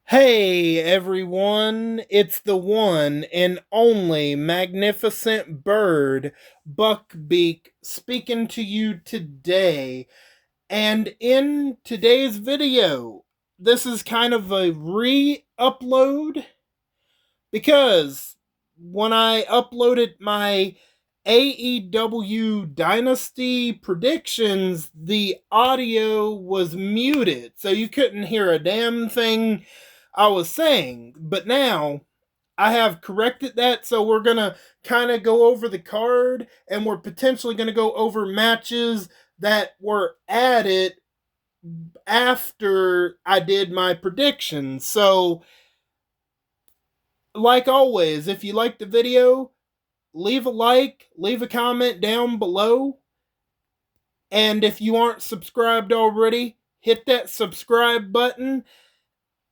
Hey everyone, it's the one and only magnificent bird, Buckbeak, speaking to you today. And in today's video, this is kind of a re-upload because when I uploaded my AEW Dynasty predictions, the audio was muted, so you couldn't hear a damn thing I was saying. But now I have corrected that, so we're gonna kind of go over the card, and we're potentially gonna go over matches that were added after I did my predictions. So, like always, if you like the video, leave a like, leave a comment down below. And if you aren't subscribed already, hit that subscribe button.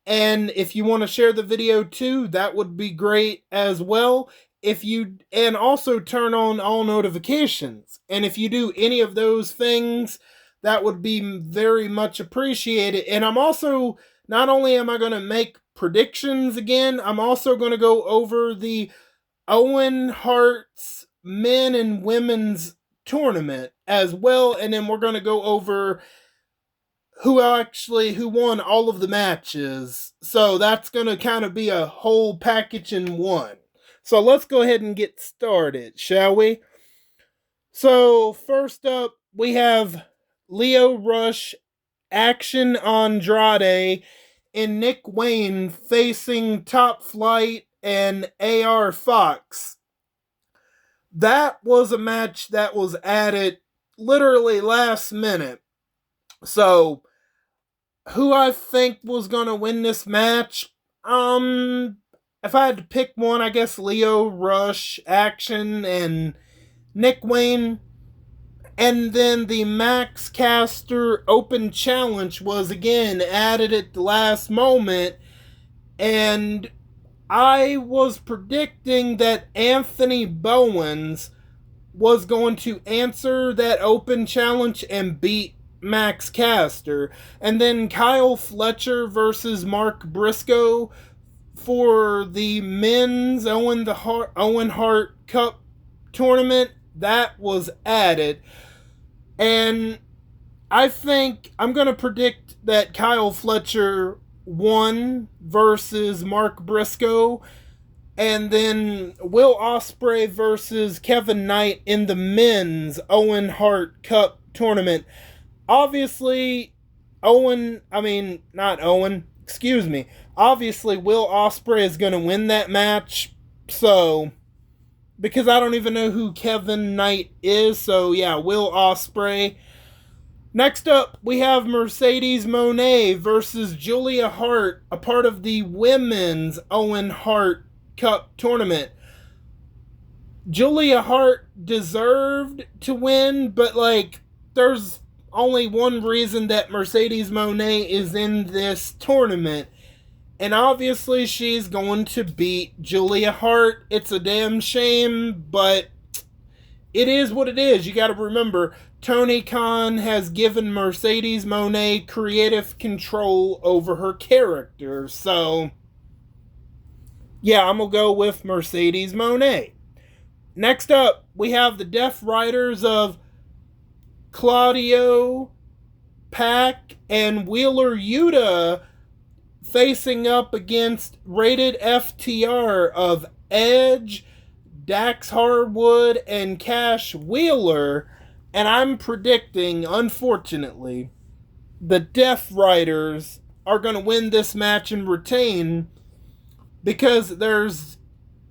And if you want to share the video too, that would be great as well. And also turn on all notifications. And if you do any of those things, that would be very much appreciated. And I'm also, not only am I going to make predictions again, I'm also going to go over the Owen Hart's men and women's tournament as well, and then we're going to go over who won all of the matches. So that's going to kind of be a whole package in one. So let's go ahead and get started, shall we? So first up, we have Lio Rush, Action Andrade, and Nick Wayne facing Top Flight and AR Fox. That was a match that was added literally last minute. So, who I think was going to win this match? If I had to pick one, I guess Lio Rush, Action, and Nick Wayne. And then the Max Caster Open Challenge was again added at the last moment. And I was predicting that Anthony Bowens was going to answer that open challenge and beat Max Caster. And then Kyle Fletcher versus Mark Briscoe for the men's Owen Hart Cup tournament, that was added. And I think I'm going to predict that Kyle Fletcher won versus Mark Briscoe, and then Will Ospreay versus Kevin Knight in the men's Owen Hart Cup tournament. Obviously, Obviously, Will Ospreay is going to win that match. So, because I don't even know who Kevin Knight is. So, yeah, Will Ospreay. Next up, we have Mercedes Moné versus Julia Hart, a part of the women's Owen Hart Cup tournament. Julia Hart deserved to win, but there's only one reason that Mercedes Moné is in this tournament. And obviously she's going to beat Julia Hart. It's a damn shame, but it is what it is. You got to remember, Tony Khan has given Mercedes Moné creative control over her character. So, yeah, I'm going to go with Mercedes Moné. Next up, we have the Death Riders of Claudio, Pac, and Wheeler Yuta facing up against Rated FTR of Edge, Dax Harwood, and Cash Wheeler. And I'm predicting, unfortunately, the Death Riders are going to win this match and retain, because there's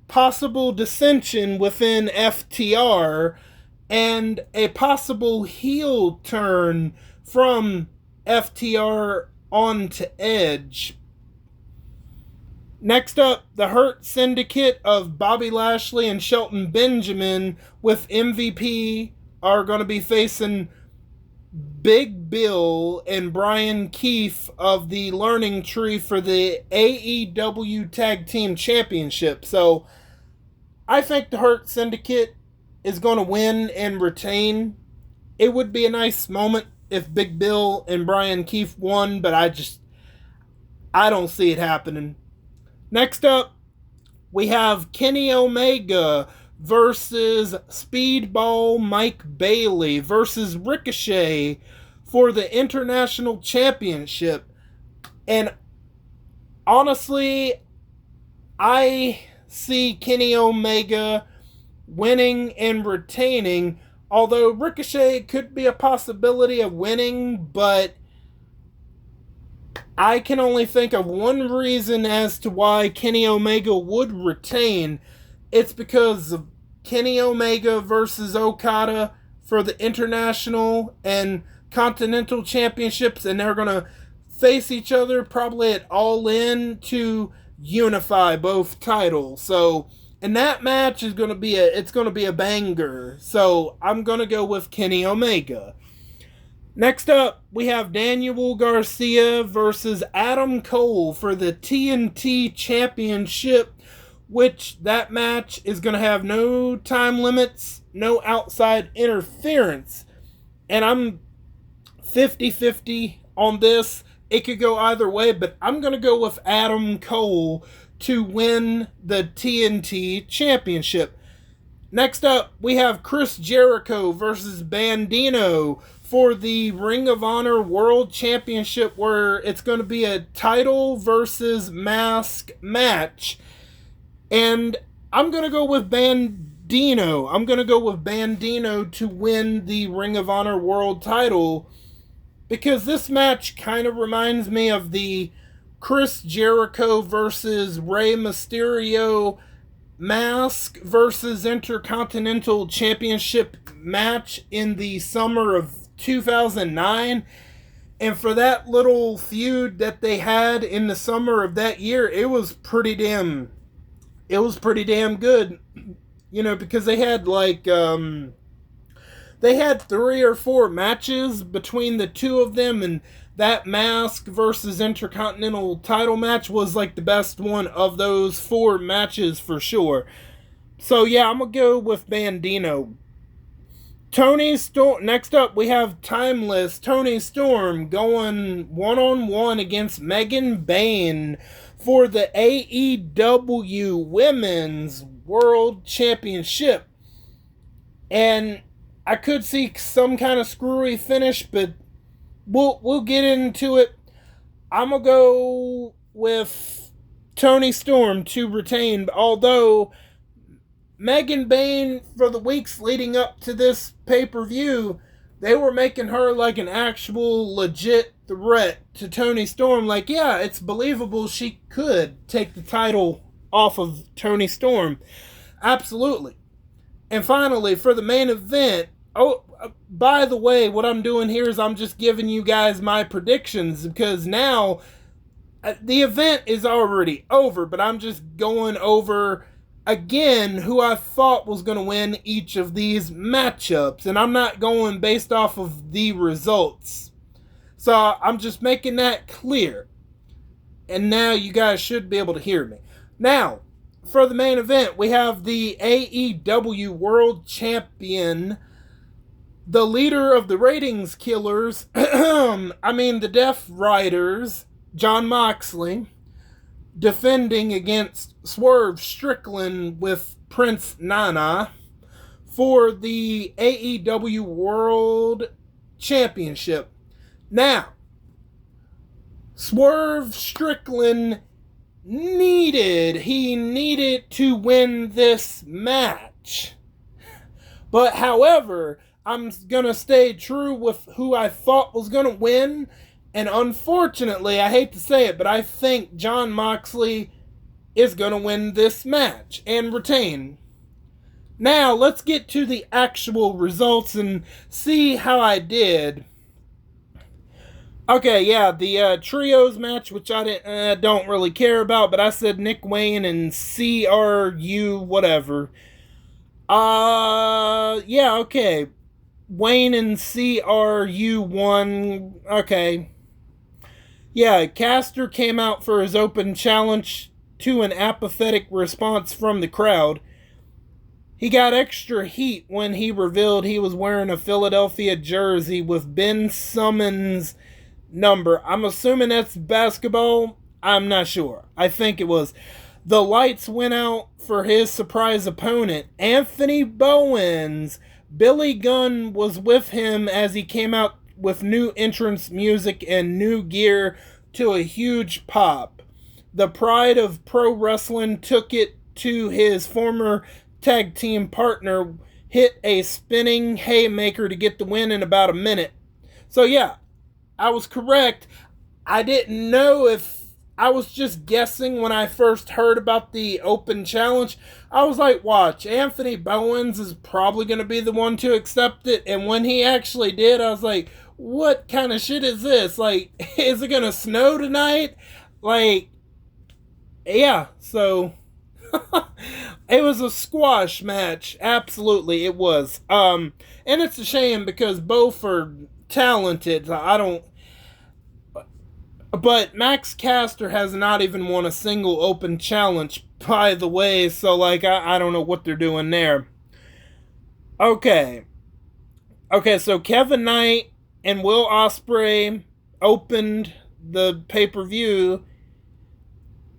possible dissension within FTR and a possible heel turn from FTR onto Edge. Next up, the Hurt Syndicate of Bobby Lashley and Shelton Benjamin with MVP are going to be facing Big Bill and Brian Keefe of the Learning Tree for the AEW Tag Team Championship. So, I think the Hurt Syndicate is going to win and retain. It would be a nice moment if Big Bill and Brian Keefe won, but I don't see it happening. Next up, we have Kenny Omega versus Speedball Mike Bailey versus Ricochet for the International Championship. And honestly, I see Kenny Omega winning and retaining, although Ricochet could be a possibility of winning, but I can only think of one reason as to why Kenny Omega would retain. It's because of Kenny Omega versus Okada for the International and Continental Championships, and they're going to face each other probably at All In to unify both titles. So, and that match is going to be a banger. So, I'm going to go with Kenny Omega. Next up, we have Daniel Garcia versus Adam Cole for the TNT Championship, which that match is going to have no time limits, no outside interference. And I'm 50-50 on this. It could go either way, but I'm going to go with Adam Cole to win the TNT Championship. Next up, we have Chris Jericho versus Bandito for the Ring of Honor World Championship, where it's going to be a title versus mask match. And I'm going to go with Bandito. I'm going to go with Bandito to win the Ring of Honor World title, because this match kind of reminds me of the Chris Jericho versus Rey Mysterio Mask versus Intercontinental Championship match in the summer of 2009. And for that little feud that they had in the summer of that year, it was pretty damn good. You know, because they had they had 3 or 4 matches between the two of them, and that Mask versus Intercontinental title match was like the best one of those 4 matches for sure. So yeah, I'm going to go with Bandito. Toni Storm. Next up, we have Timeless Toni Storm going one-on-one against Megan Bayne for the AEW Women's World Championship. And I could see some kind of screwy finish, but we'll get into it. I'm going to go with Toni Storm to retain, although Megan Bayne, for the weeks leading up to this pay-per-view, they were making her like an actual legit threat to Toni Storm. Like, yeah, it's believable she could take the title off of Toni Storm. Absolutely. And finally, for the main event, by the way, what I'm doing here is I'm just giving you guys my predictions, because now the event is already over, but I'm just going over again who I thought was going to win each of these matchups, and I'm not going based off of the results. So I'm just making that clear. And now you guys should be able to hear me. Now, for the main event, we have the AEW World Champion, the leader of the ratings killers, the Death Riders, Jon Moxley, defending against Swerve Strickland with Prince Nana for the AEW World Championship. Now, Swerve Strickland needed to win this match. But however, I'm going to stay true with who I thought was going to win. And unfortunately, I hate to say it, but I think Jon Moxley is going to win this match and retain. Now, let's get to the actual results and see how I did. Okay, yeah, the trios match, which I don't really care about, but I said Nick Wayne and CRU whatever. Yeah, okay. Wayne and CRU won. Okay. Yeah, Caster came out for his open challenge to an apathetic response from the crowd. He got extra heat when he revealed he was wearing a Philadelphia jersey with Ben Simmons' number. I'm assuming that's basketball. I'm not sure. I think it was. The lights went out for his surprise opponent, Anthony Bowens. Billy Gunn was with him as he came out with new entrance music and new gear to a huge pop. The pride of pro wrestling took it to his former tag team partner, hit a spinning haymaker to get the win in about a minute. So, yeah, I was correct. I didn't know if I was just guessing when I first heard about the open challenge. I was like, watch, Anthony Bowens is probably going to be the one to accept it. And when he actually did, I was like, what kind of shit is this? Like, is it going to snow tonight? Like, yeah, so it was a squash match. Absolutely, it was. And it's a shame because both are talented. I don't. But Max Caster has not even won a single open challenge, by the way, so, like, I don't know what they're doing there. Okay. Okay, so Kevin Knight and Will Ospreay opened the pay-per-view,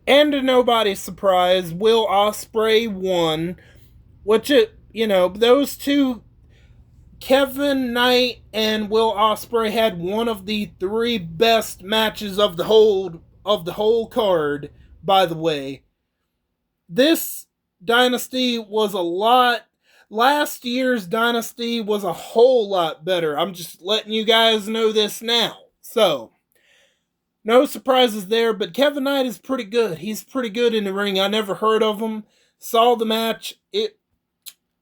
and to nobody's surprise, Will Ospreay won, which, those two, Kevin Knight and Will Ospreay, had one of the three best matches of the whole card, by the way. This Dynasty was a lot. Last year's Dynasty was a whole lot better. I'm just letting you guys know this now. So, no surprises there, but Kevin Knight is pretty good. He's pretty good in the ring. I never heard of him. Saw the match.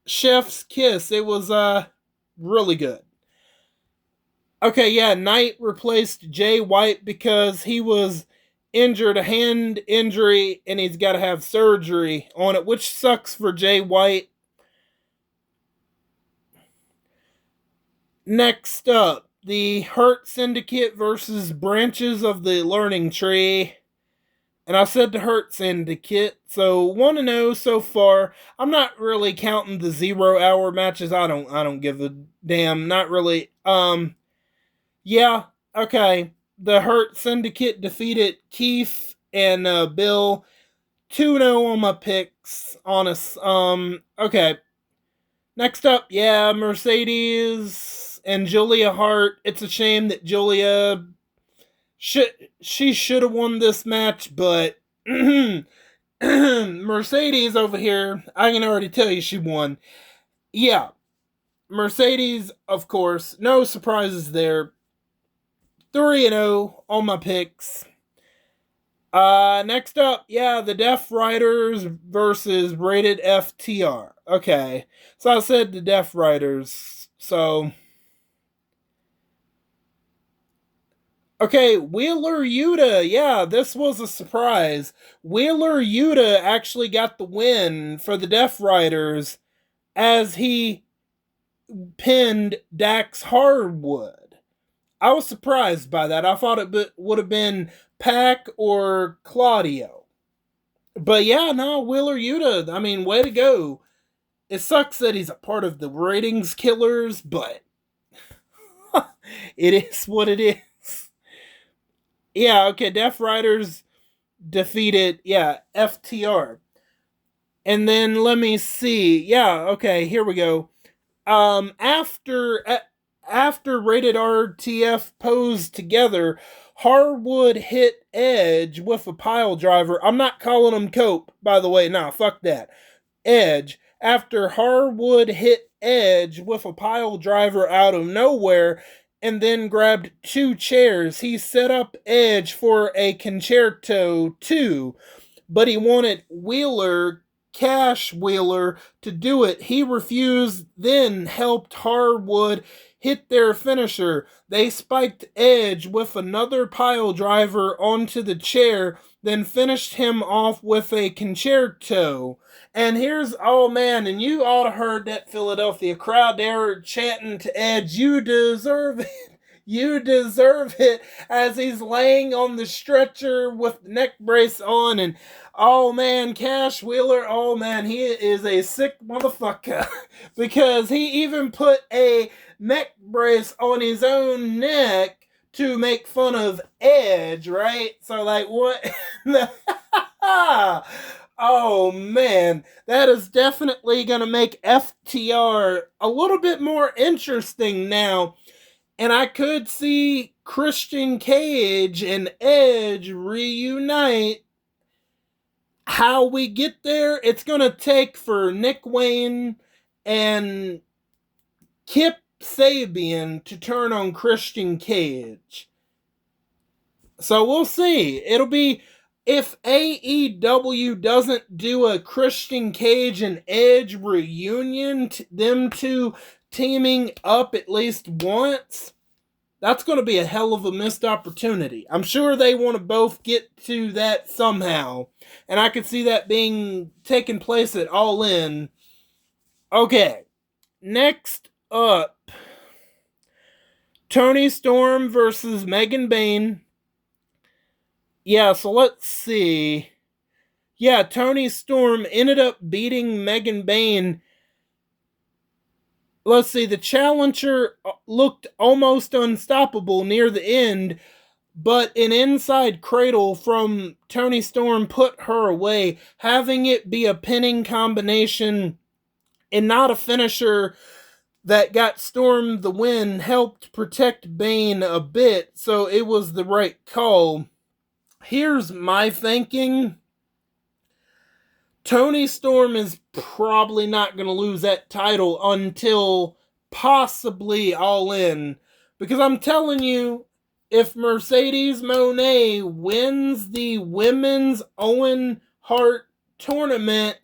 Chef's kiss. It was really good. Okay, yeah, Knight replaced Jay White because he was injured, a hand injury, and he's got to have surgery on it, which sucks for Jay White. Next up, the Hurt Syndicate versus Branches of the Learning Tree. And I said the Hurt Syndicate, so 1-0 so far. I'm not really counting the 0 hour matches. I don't give a damn. Not really. Yeah, okay. The Hurt Syndicate defeated Keith and Bill. 2-0 on my picks. Honest. Okay. Next up, yeah, Mercedes and Julia Hart. It's a shame that Julia she should have won this match, but Mercedes over here, I can already tell you she won. Yeah, Mercedes, of course, no surprises there. 3-0 on my picks. Next up, yeah, the Deaf Riders versus Rated FTR. Okay, so I said the Deaf Riders, so... Okay, Wheeler Yuta. Yeah, this was a surprise. Wheeler Yuta actually got the win for the Deaf Riders as he pinned Dax Harwood. I was surprised by that. I thought it would have been Pac or Claudio. But yeah, no, Wheeler Yuta, I mean, way to go. It sucks that he's a part of the ratings killers, but it is what it is. Yeah, okay, Deaf Riders defeated, FTR. And then let me see. Yeah, okay, here we go. After Rated RTF posed together, Harwood hit Edge with a pile driver. I'm not calling him Cope, by the way. Nah, fuck that. Edge. After Harwood hit Edge with a pile driver out of nowhere, and then grabbed 2 chairs, he set up Edge for a concerto too, but he wanted Cash Wheeler, to do it. He refused, then helped Harwood hit their finisher. They spiked Edge with another pile driver onto the chair, then finished him off with a concerto. And here's, oh man, and you ought to heard that Philadelphia crowd. They were chanting to Edge, "You deserve it. You deserve it," as he's laying on the stretcher with the neck brace on. And oh man, Cash Wheeler, oh man, he is a sick motherfucker. Because he even put a neck brace on his own neck to make fun of Edge, right? So, like, what? Oh, man. That is definitely going to make FTR a little bit more interesting now. And I could see Christian Cage and Edge reunite. How we get there, it's going to take for Nick Wayne and Kip Sabian to turn on Christian Cage. So we'll see. It'll be, if AEW doesn't do a Christian Cage and Edge reunion, them two teaming up at least once, that's going to be a hell of a missed opportunity. I'm sure they want to both get to that somehow, and I could see that being taking place at All In. Okay, next up, Toni Storm versus Megan Bayne. Yeah, so let's see. Yeah, Toni Storm ended up beating Megan Bayne. Let's see, the challenger looked almost unstoppable near the end, but an inside cradle from Toni Storm put her away, having it be a pinning combination and not a finisher that got Storm the win helped protect Bayne a bit, so it was the right call. Here's my thinking. Toni Storm is probably not going to lose that title until possibly All In. Because I'm telling you, if Mercedes Moné wins the women's Owen Hart tournament,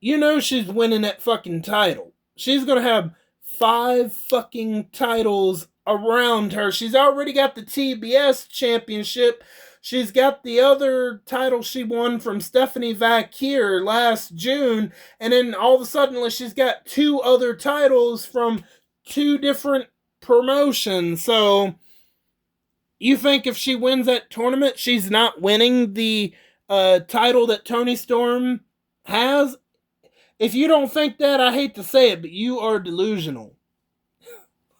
you know she's winning that fucking title. She's going to have 5 fucking titles around her. She's already got the TBS championship. She's got the other title she won from Stephanie Vaquer last June. And then all of a sudden she's got 2 other titles from 2 different promotions. So you think if she wins that tournament, she's not winning the title that Toni Storm has? If you don't think that, I hate to say it, but you are delusional.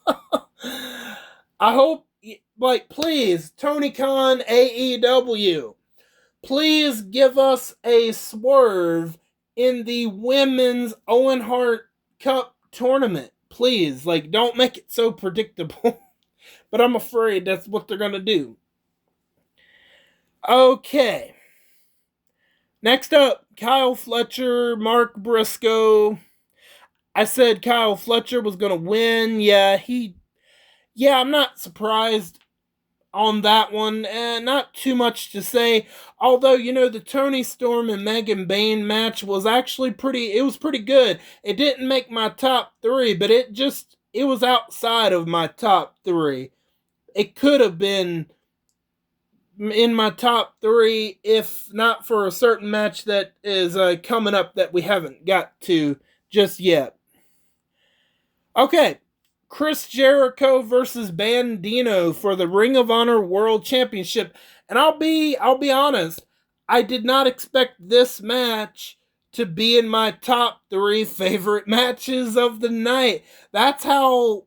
I hope, like, please, Tony Khan, AEW, please give us a swerve in the women's Owen Hart Cup tournament. Please, like, don't make it so predictable. But I'm afraid that's what they're going to do. Okay. Next up, Kyle Fletcher, Mark Briscoe. I said Kyle Fletcher was going to win. Yeah, I'm not surprised on that one. Not too much to say. Although, the Toni Storm and Megan Bayne match was actually pretty good. It didn't make my top 3, but it was outside of my top 3. It could have been in my top 3 if not for a certain match that is coming up that we haven't got to just yet. Okay, Chris Jericho versus Bandino for the Ring of Honor World Championship. And I'll be honest, I did not expect this match to be in my top 3 favorite matches of the night. That's how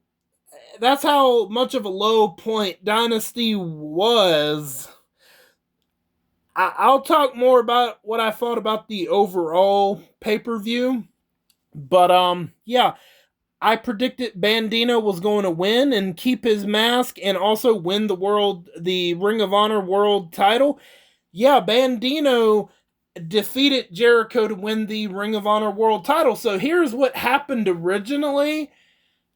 much of a low point Dynasty was. I'll talk more about what I thought about the overall pay-per-view. But, yeah, I predicted Bandino was going to win and keep his mask and also win the Ring of Honor World title. Yeah, Bandino defeated Jericho to win the Ring of Honor World title. So here's what happened originally.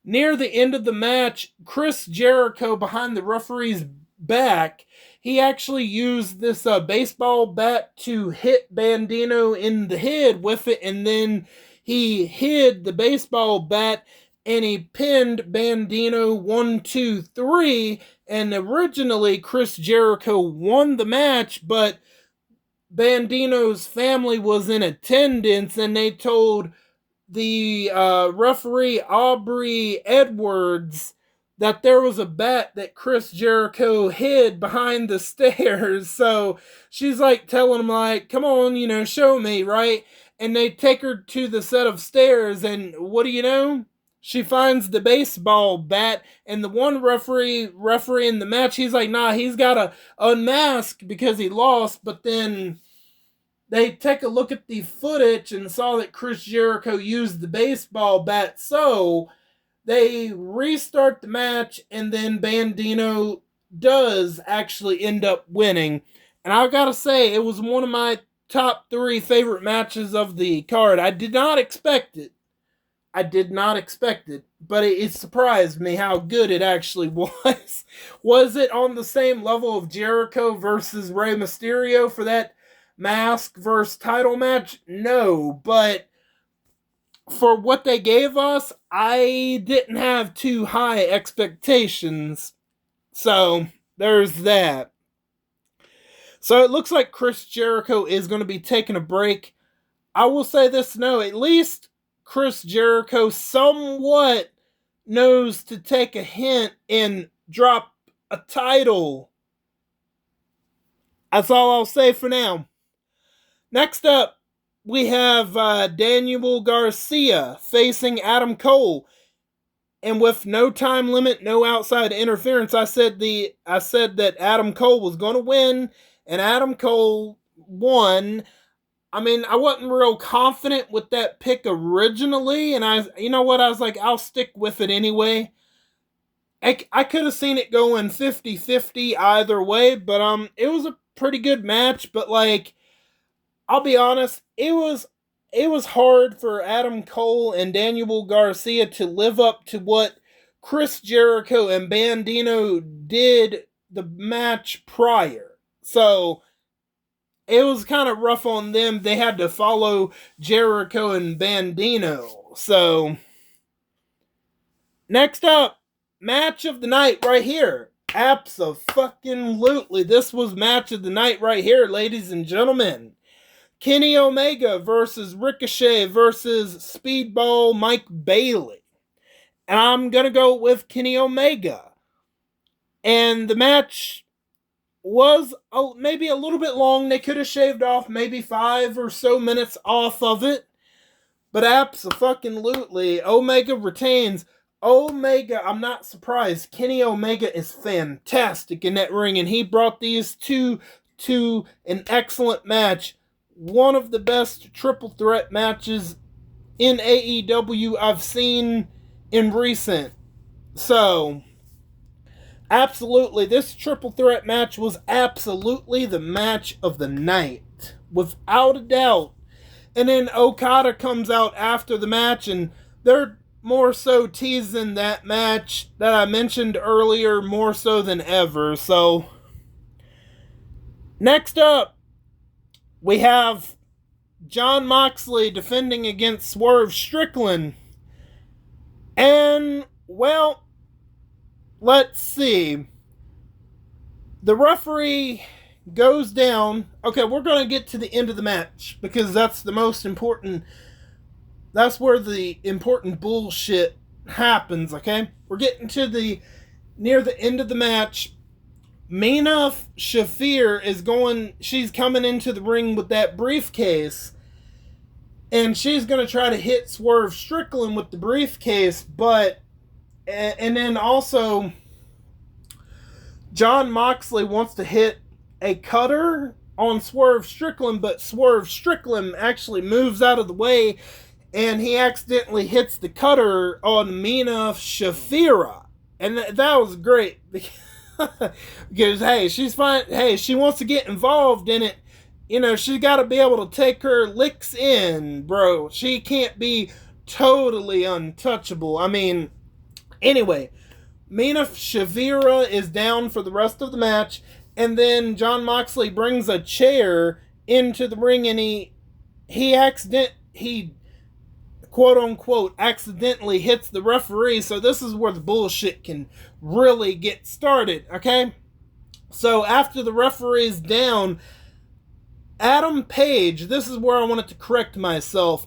Near the end of the match, Chris Jericho, behind the referee's back, he actually used this baseball bat to hit Bandino in the head with it, and then he hid the baseball bat and he pinned Bandino 1, 2, 3. And originally Chris Jericho won the match, but Bandino's family was in attendance and they told the referee Aubrey Edwards that there was a bat that Chris Jericho hid behind the stairs. So she's like telling him, like, come on, show me, right? And they take her to the set of stairs, and what do you know? She finds the baseball bat, and the one referee in the match, he's like, nah, he's got to unmask because he lost. But then they take a look at the footage and saw that Chris Jericho used the baseball bat. So they restart the match, and then Bandino does actually end up winning. And I gotta say, it was one of my top 3 favorite matches of the card. I did not expect it. But it surprised me how good it actually was. Was it on the same level of Jericho versus Rey Mysterio for that mask versus title match? No, but for what they gave us, I didn't have too high expectations. So, there's that. So, it looks like Chris Jericho is going to be taking a break. I will say this, no, at least Chris Jericho somewhat knows to take a hint and drop a title. That's all I'll say for now. Next up, we have Daniel Garcia facing Adam Cole. And with no time limit, no outside interference, I said that Adam Cole was going to win, and Adam Cole won. I mean, I wasn't real confident with that pick originally, and I was like, I'll stick with it anyway. I could have seen it going 50-50 either way, but it was a pretty good match, but like, I'll be honest, it was hard for Adam Cole and Daniel Garcia to live up to what Chris Jericho and Bandino did the match prior. So it was kind of rough on them. They had to follow Jericho and Bandino. So next up, match of the night right here. Abso-fucking-lutely. This was match of the night right here, ladies and gentlemen. Kenny Omega versus Ricochet versus Speedball Mike Bailey. And I'm going to go with Kenny Omega. And the match was maybe a little bit long. They could have shaved off maybe 5 or so minutes off of it. But abso-fucking-lutely, Omega retains. Omega, I'm not surprised. Kenny Omega is fantastic in that ring. And he brought these two to an excellent match. One of the best triple threat matches in AEW I've seen in recent. So, absolutely, this triple threat match was absolutely the match of the night. Without a doubt. And then Okada comes out after the match, and they're more so teasing that match that I mentioned earlier more so than ever. So, next up, we have Jon Moxley defending against Swerve Strickland. And, well, let's see. The referee goes down. Okay, we're going to get to the end of the match because that's the most important. That's where the important bullshit happens, okay? We're getting to near the end of the match. Mina Shafir she's coming into the ring with that briefcase, and she's going to try to hit Swerve Strickland with the briefcase, and then also Jon Moxley wants to hit a cutter on Swerve Strickland, but Swerve Strickland actually moves out of the way, and he accidentally hits the cutter on Mina Shafira, and that was great. Because, hey, she's fine. Hey, she wants to get involved in it. You know, she's got to be able to take her licks in, bro. She can't be totally untouchable. I mean, anyway, Mina Shavira is down for the rest of the match. And then Jon Moxley brings a chair into the ring, and he quote unquote accidentally hits the referee. So this is where the bullshit can really get started, okay? So after the referee's down, Adam Page, this is where I wanted to correct myself.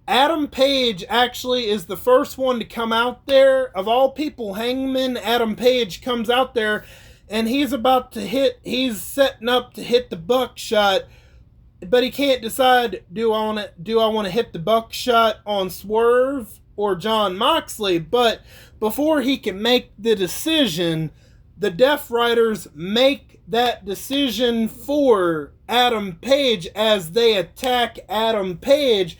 Adam Page actually is the first one to come out there. Of all people, Hangman Adam Page comes out there, and he's setting up to hit the buckshot, but he can't decide, do I want to hit the buckshot on Swerve or Jon Moxley, but before he can make the decision, the Death Riders make that decision for Adam Page as they attack Adam Page.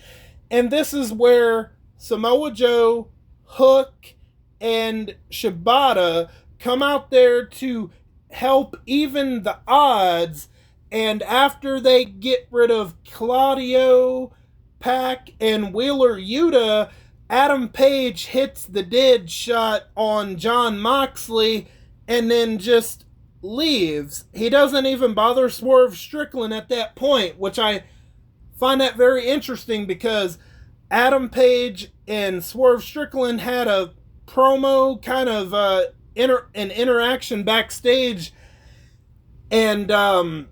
And this is where Samoa Joe, Hook, and Shibata come out there to help even the odds. And after they get rid of Claudio, Pac, and Wheeler Yuta, Adam Page hits the dead shot on Jon Moxley and then just leaves. He doesn't even bother Swerve Strickland at that point, which I find that very interesting because Adam Page and Swerve Strickland had a promo kind of an interaction backstage, and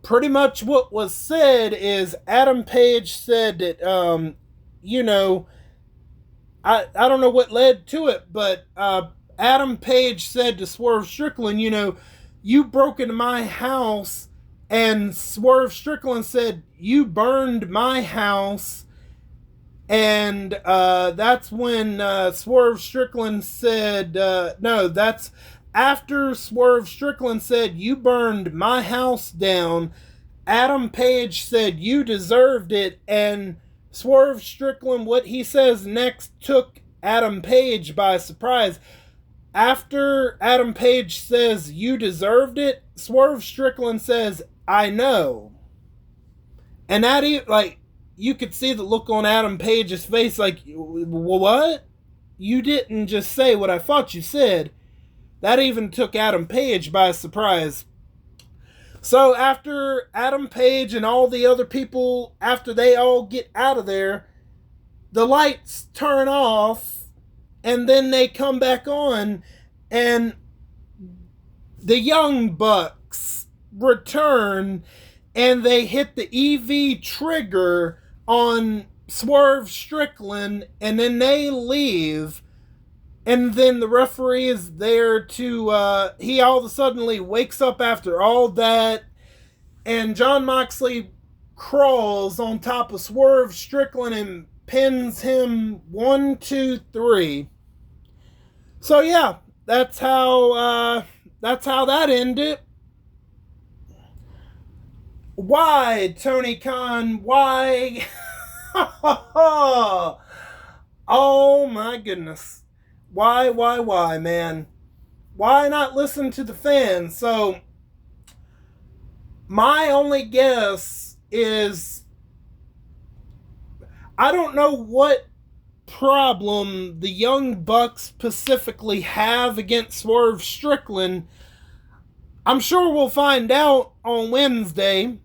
pretty much what was said is Adam Page said that I don't know what led to it, but Adam Page said to Swerve Strickland, you broke into my house, and Swerve Strickland said, you burned my house. And that's when Swerve Strickland said, no, that's after Swerve Strickland said, you burned my house down. Adam Page said, you deserved it. And Swerve Strickland, what he says next, took Adam Page by surprise. After Adam Page says, you deserved it, Swerve Strickland says, I know. And that, you could see the look on Adam Page's face like, what? You didn't just say what I thought you said. That even took Adam Page by surprise. So after Adam Page and all the other people, after they all get out of there, the lights turn off and then they come back on and the Young Bucks return and they hit the EV trigger on Swerve Strickland, and then they leave, and then the referee is there to, he all of a sudden wakes up after all that, and Jon Moxley crawls on top of Swerve Strickland and pins him 1, 2, 3. So yeah, that's how that ended. Why, Tony Khan? Why? Oh my goodness. Why, man? Why not listen to the fans? So, my only guess is, I don't know what problem the Young Bucks specifically have against Swerve Strickland. I'm sure we'll find out on Wednesday.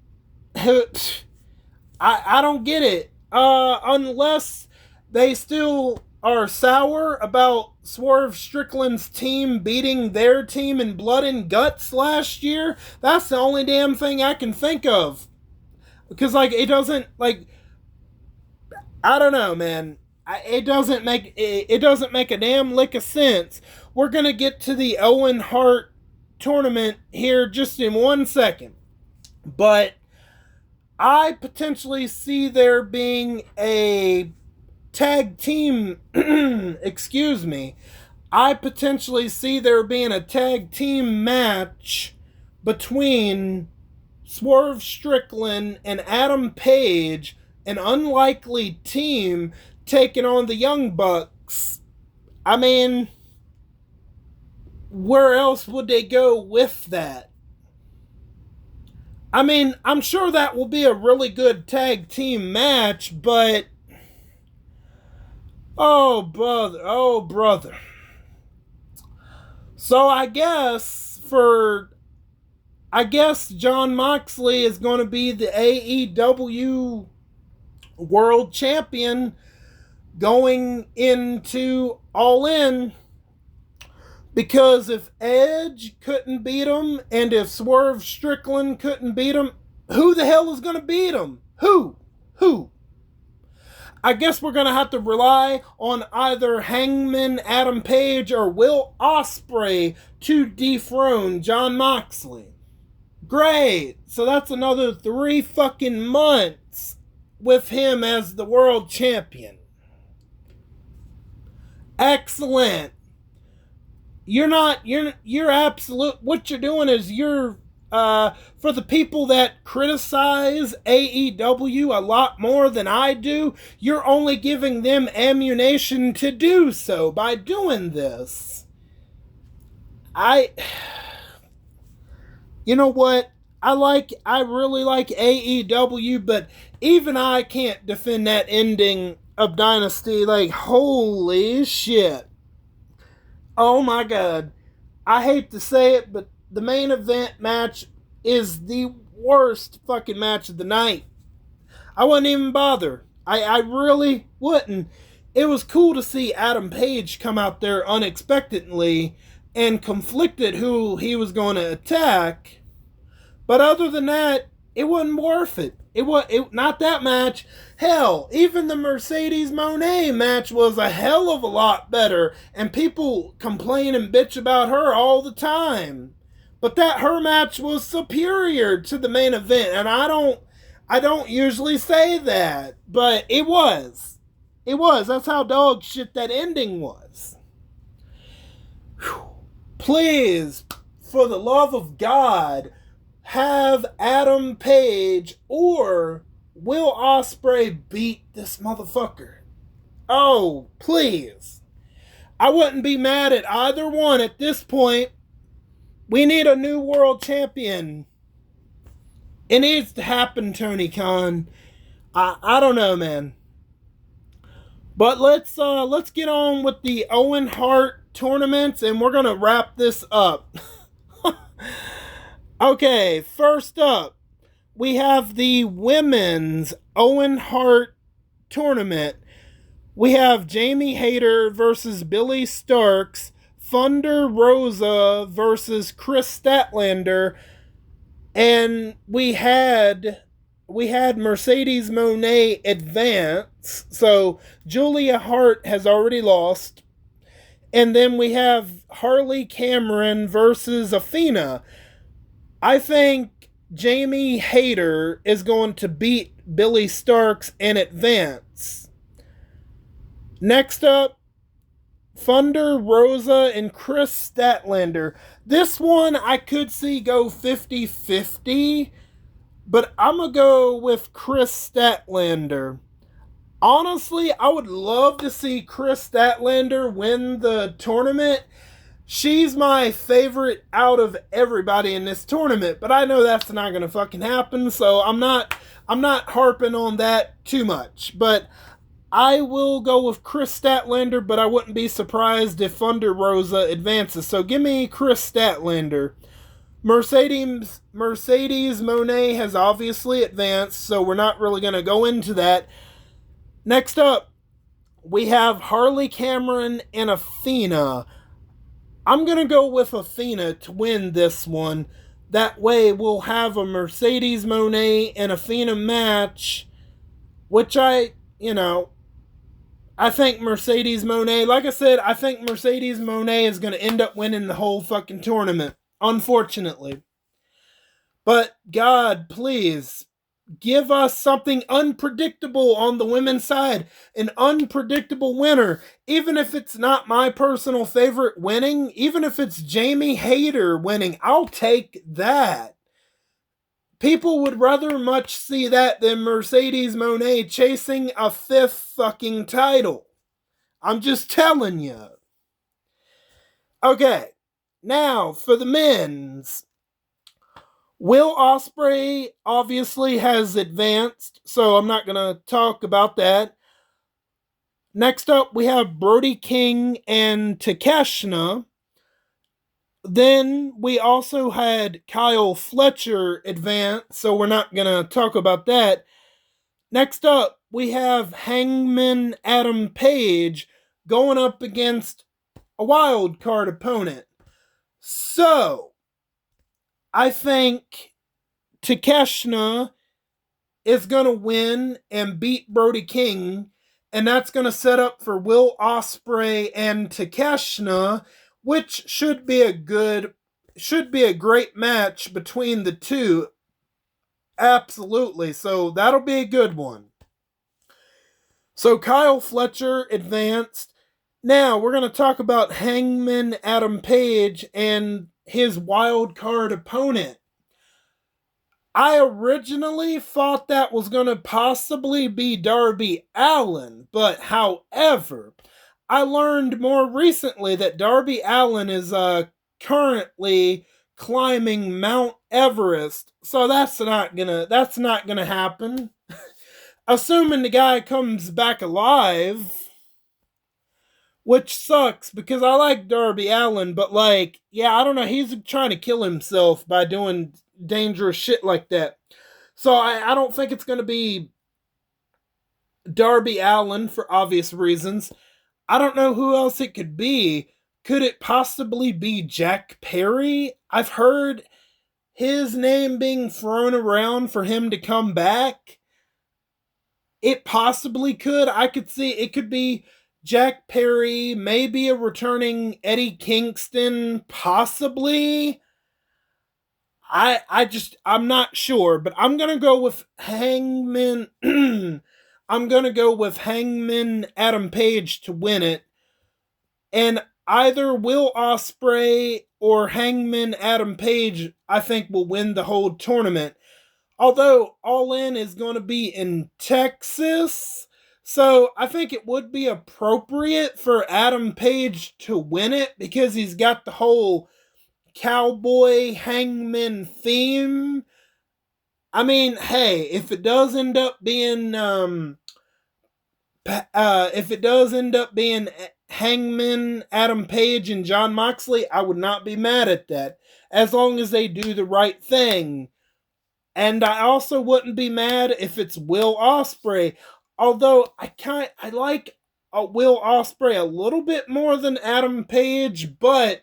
I don't get it. Unless they still are sour about Swerve Strickland's team beating their team in blood and guts last year. That's the only damn thing I can think of. Because, it doesn't, I don't know, man. It doesn't make a damn lick of sense. We're going to get to the Owen Hart tournament here just in 1 second. But I potentially see there being a tag team, excuse me, I potentially see there being a tag team match between Swerve Strickland and Adam Page, an unlikely team taking on the Young Bucks. I mean, where else would they go with that? I mean, I'm sure that will be a really good tag team match, but oh brother. So I guess Jon Moxley is going to be the AEW World Champion going into All In. Because if Edge couldn't beat him, and if Swerve Strickland couldn't beat him, who the hell is going to beat him? Who? I guess we're going to have to rely on either Hangman Adam Page or Will Ospreay to dethrone Jon Moxley. Great. So that's another 3 fucking months with him as the world champion. Excellent. You're absolute. What you're doing is for the people that criticize AEW a lot more than I do, you're only giving them ammunition to do so by doing this. I You know what? I really like AEW, but even I can't defend that ending of Dynasty. Like, holy shit. Oh my god. I hate to say it, but the main event match is the worst fucking match of the night. I wouldn't even bother. I really wouldn't. It was cool to see Adam Page come out there unexpectedly and conflicted who he was going to attack. But other than that, it wasn't worth it. Not that match. Hell, even the Mercedes Moné match was a hell of a lot better, and people complain and bitch about her all the time. But that her match was superior to the main event, and I don't usually say that, but it was. It was. That's how dog shit that ending was. Whew. Please, for the love of God, have Adam Page or Will Ospreay beat this motherfucker. Oh, please. I wouldn't be mad at either one at this point. We need a new world champion. It needs to happen, Tony Khan. I don't know, man. But let's get on with the Owen Hart tournaments, and we're gonna wrap this up. Okay, first up, we have the women's Owen Hart tournament. We have Jamie Hayter versus Billy Starks, Thunder Rosa versus Chris Statlander, and we had Mercedes Moné advance. So Julia Hart has already lost. And then we have Harley Cameron versus Athena. I think Jamie Hayter is going to beat Billy Starks in advance. Next up, Thunder Rosa and Chris Statlander. This one I could see go 50-50, but I'm going to go with Chris Statlander. Honestly, I would love to see Chris Statlander win the tournament. She's my favorite out of everybody in this tournament, but I know that's not going to fucking happen, so I'm not harping on that too much. But I will go with Chris Statlander, but I wouldn't be surprised if Thunder Rosa advances. So give me Chris Statlander. Mercedes Moné has obviously advanced, so we're not really going to go into that. Next up, we have Harley Cameron and Athena. I'm going to go with Athena to win this one. That way we'll have a Mercedes Moné and Athena match, which I think Mercedes Moné, like I said, I think Mercedes Moné is going to end up winning the whole fucking tournament, unfortunately. But God, please, give us something unpredictable on the women's side. An unpredictable winner. Even if it's not my personal favorite winning, even if it's Jamie Hayter winning, I'll take that. People would rather much see that than Mercedes Moné chasing a 5th fucking title. I'm just telling you. Okay, now for the men's. Will Ospreay obviously has advanced, so I'm not going to talk about that. Next up, we have Brody King and Takeshita. Then we also had Kyle Fletcher advance, so we're not going to talk about that. Next up, we have Hangman Adam Page going up against a wild card opponent. So, I think Takeshita is going to win and beat Brody King, and that's going to set up for Will Ospreay and Takeshita, which should be a great match between the two. Absolutely. So that'll be a good one. So Kyle Fletcher advanced. Now, we're going to talk about Hangman Adam Page and his wild card opponent. I originally thought that was going to possibly be Darby Allin, but however, I learned more recently that Darby Allin is currently climbing Mount Everest, so that's not gonna happen. Assuming the guy comes back alive, which sucks because I like Darby Allin, but like, yeah, I don't know. He's trying to kill himself by doing dangerous shit like that. So I don't think it's going to be Darby Allin for obvious reasons. I don't know who else it could be. Could it possibly be Jack Perry? I've heard his name being thrown around for him to come back. It possibly could. I could see it could be Jack Perry, maybe a returning Eddie Kingston, possibly. I'm not sure, but I'm gonna go with Hangman. I'm gonna go with Hangman Adam Page to win it, and either Will Ospreay or Hangman Adam Page, I think, will win the whole tournament. Although All In is going to be in Texas, so I think it would be appropriate for Adam Page to win it because he's got the whole cowboy hangman theme. I mean, hey, if it does end up being Hangman Adam Page and John Moxley, I would not be mad at that as long as they do the right thing. And I also wouldn't be mad if it's Will Ospreay, although I like Will Ospreay a little bit more than Adam Page, but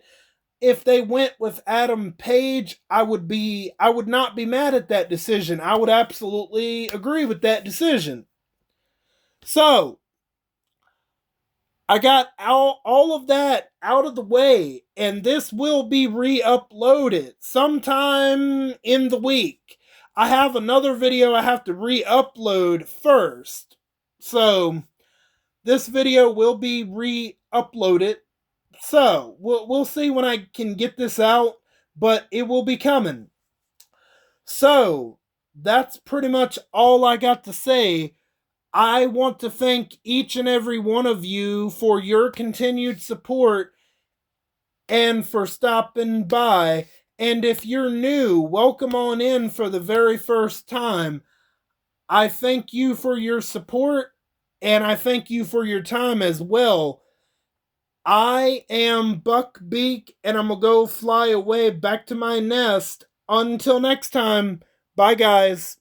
if they went with Adam Page, I would not be mad at that decision. I would absolutely agree with that decision. So, I got all of that out of the way, and this will be re-uploaded sometime in the week. I have another video I have to re-upload first. So, this video will be re-uploaded. So, we'll see when I can get this out, but it will be coming. So, that's pretty much all I got to say. I want to thank each and every one of you for your continued support and for stopping by. And if you're new, welcome on in for the very first time. I thank you for your support and I thank you for your time as well. I am Buckbeak and I'm gonna go fly away back to my nest. Until next time, bye guys.